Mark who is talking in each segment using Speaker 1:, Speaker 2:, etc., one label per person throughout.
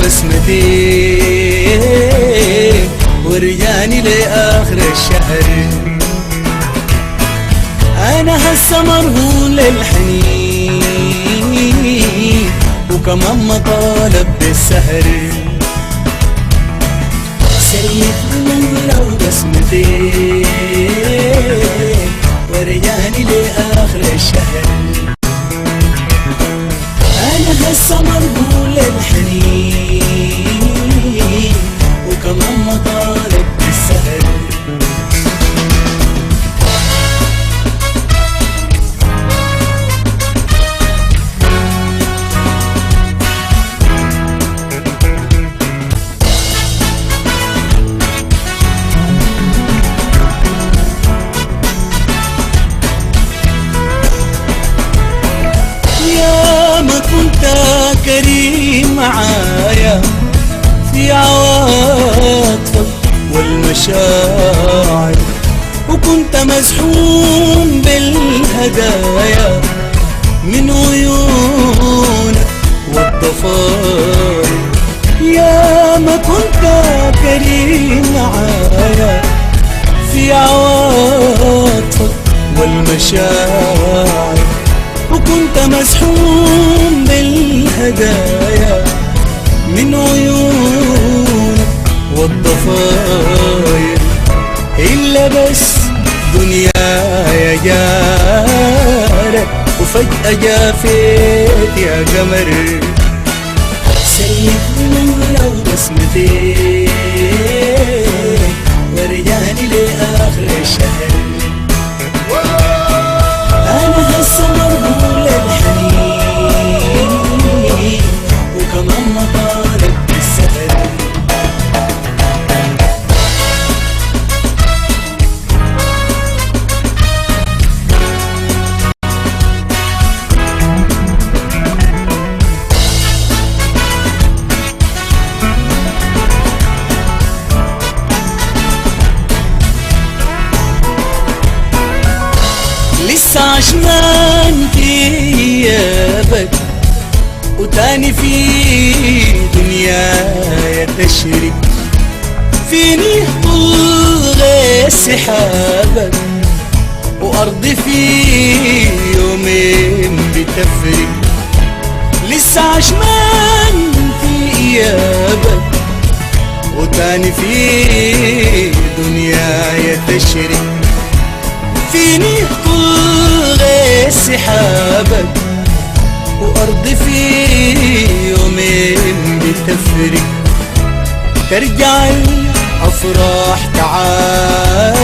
Speaker 1: بسمتين ورجاني لآخر الشهر. أنا هسه مرهون للحنين وكمان مطالب بالسهر. سيد لو بسمتين ورجاني لآخر الشهر. أنا هسه مرهون للحنين وكمان مطالب بالسهر. ما كنت كريم معايا في عواطفك والمشاعر، وكنت مزحوم بالهدايا من عيونك والضفاير. يا ما كنت كريم معايا في عواطفك والمشاعر، وكنت مسحوم بالهدايا من عيونك والضفاير. إلا بس دنيايا جارك وفجأة جافيت يا قمر. سيبني لو بسمتين ورجاني لآخر الشهر. أنا هسه مرهون للحنين وكمان مطالب بالسهر. لسه عشمان في غيابك وتاني في دنيايا تشرك فيني طول سحابك، وأرضي في يومين بتفرق. لسه عشمان في غيابك وتاني في دنيايا تشرك فيني طول سحابك، وأرضي في يومين بتفرق. ترجع الأفراح تعاود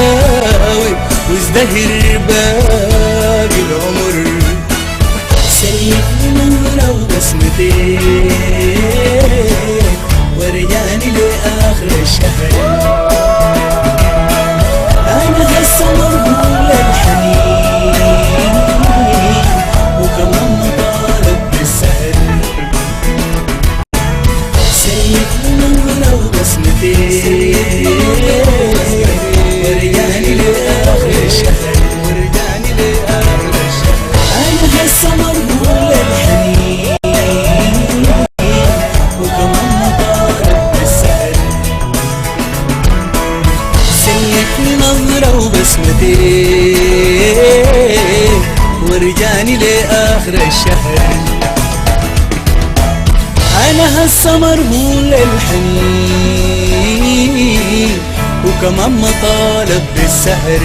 Speaker 1: وازدهر باقي العمر. سيبني لو بسمتين ورجاني لآخر الشهر. أنا هسه مرهون للحنين وكمان مطالب بالسهر. سيبني لو بسمتين ورجاني لآخر الشهر. أنا هسه مرهون للحنين وكمان مطالب بالسهر. سلكني نظرة وبسمتين ورجاني لآخر الشهر. أنا هسه مرهون للحنين وكمان مطالب بالسهر.